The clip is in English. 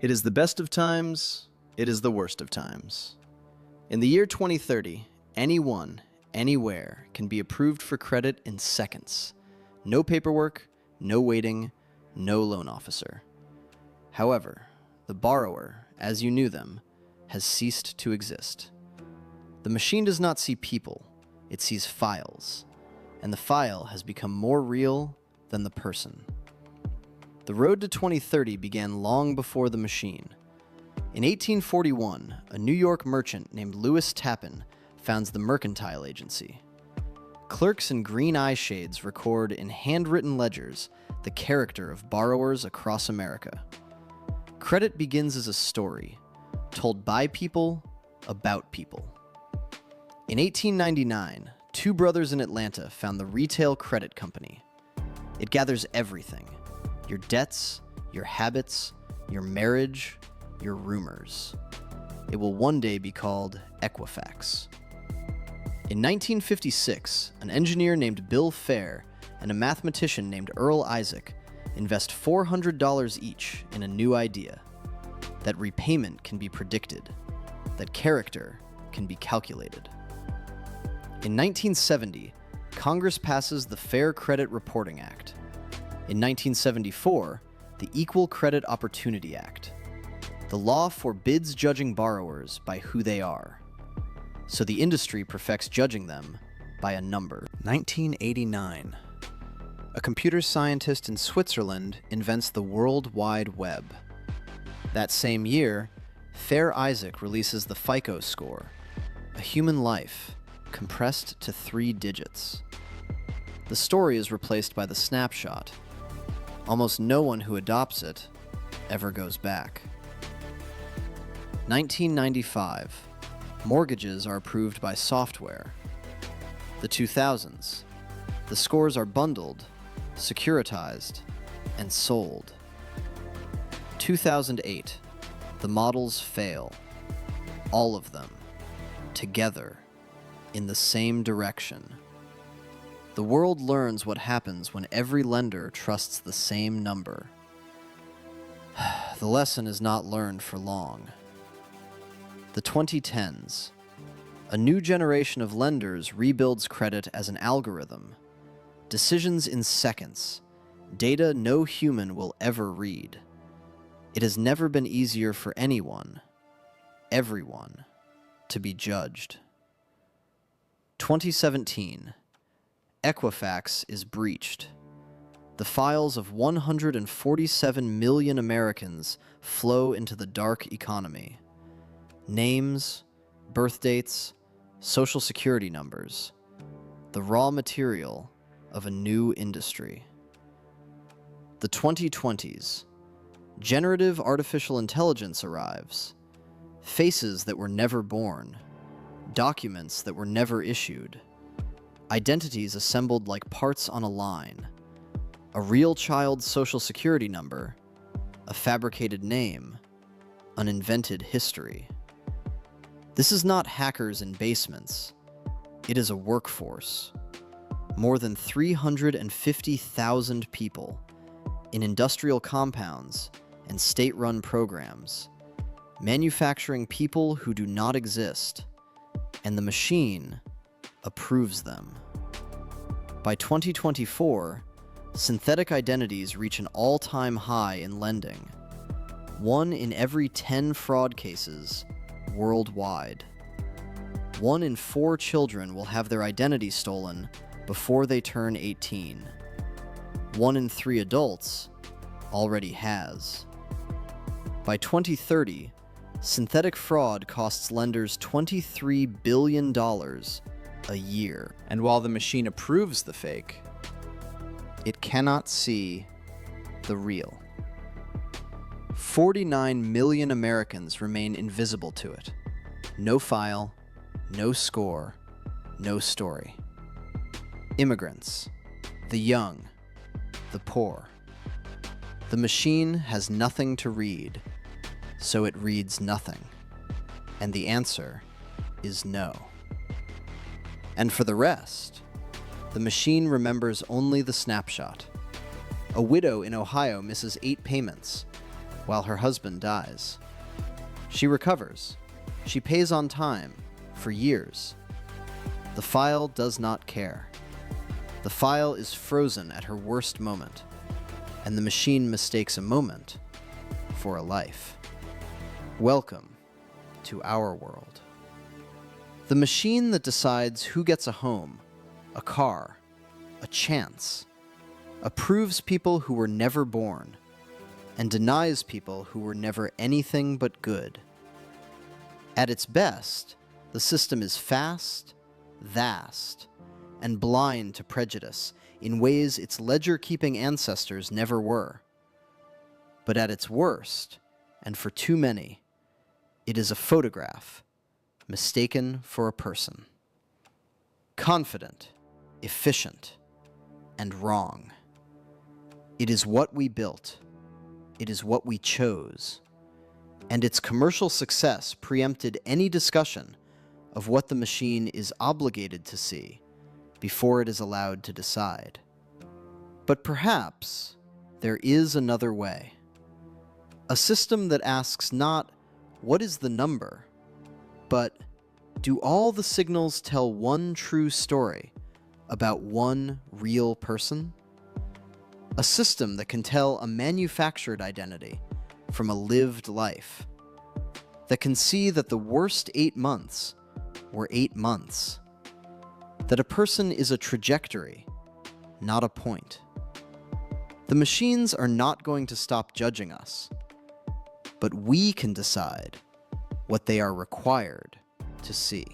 It is the best of times, it is the worst of times. In the year 2030, anyone, anywhere can be approved for credit in seconds. No paperwork, no waiting, no loan officer. However, the borrower, as you knew them, has ceased to exist. The machine does not see people, it sees files, and the file has become more real than the person. The road to 2030 began long before the machine. In 1841, a New York merchant named Lewis Tappan founds the Mercantile Agency. Clerks in green eye shades record in handwritten ledgers the character of borrowers across America. Credit begins as a story, told by people, about people. In 1899, two brothers in Atlanta found the Retail Credit Company. It gathers everything: your debts, your habits, your marriage, your rumors. It will one day be called Equifax. In 1956, an engineer named Bill Fair and a mathematician named Earl Isaac invest $400 each in a new idea: that repayment can be predicted, that character can be calculated. In 1970, Congress passes the Fair Credit Reporting Act. In 1974, the Equal Credit Opportunity Act. The law forbids judging borrowers by who they are, so the industry perfects judging them by a number. 1989. A computer scientist in Switzerland invents the World Wide Web. That same year, Fair Isaac releases the FICO score, a human life compressed to 3 digits. The story is replaced by the snapshot. Almost no one who adopts it ever goes back. 1995. Mortgages are approved by software. The 2000s. The scores are bundled, securitized, and sold. 2008. The models fail. All of them. Together. In the same direction. The world learns what happens when every lender trusts the same number. The lesson is not learned for long. The 2010s. A new generation of lenders rebuilds credit as an algorithm. Decisions in seconds. Data no human will ever read. It has never been easier for anyone, everyone, to be judged. 2017. Equifax is breached. The files of 147 million Americans flow into the dark economy. Names, birth dates, social security numbers. The raw material of a new industry. The 2020s. Generative artificial intelligence arrives. Faces that were never born. Documents that were never issued. Identities assembled like parts on a line. A real child's social security number. A fabricated name. An invented history. This is not hackers in basements. It is a workforce. More than 350,000 people in industrial compounds and state-run programs, manufacturing people who do not exist, and the machine approves them. By 2024, synthetic identities reach an all-time high in lending. 1 in every 10 fraud cases worldwide. 1 in 4 children will have their identity stolen before they turn 18. 1 in 3 adults already has. By 2030, synthetic fraud costs lenders $23 billion a year. And while the machine approves the fake, it cannot see the real. 49 million Americans remain invisible to it. No file, no score, no story. Immigrants, the young, the poor. The machine has nothing to read, so it reads nothing. And the answer is no. And for the rest, the machine remembers only the snapshot. A widow in Ohio misses 8 payments. while her husband dies. She recovers. She pays on time for years. The file does not care. The file is frozen at her worst moment, and the machine mistakes a moment for a life. Welcome to our world. The machine that decides who gets a home, a car, a chance, approves people who were never born, and denies people who were never anything but good. At its best, the system is fast, vast, and blind to prejudice in ways its ledger-keeping ancestors never were. But at its worst, and for too many, it is a photograph mistaken for a person. Confident, efficient, and wrong. It is what we built. It is what we chose. And its commercial success preempted any discussion of what the machine is obligated to see before it is allowed to decide. But perhaps there is another way. A system that asks not, what is the number, but do all the signals tell one true story about one real person? A system that can tell a manufactured identity from a lived life, that can see that the worst 8 months were 8 months, that a person is a trajectory, not a point. The machines are not going to stop judging us, but we can decide what they are required to see.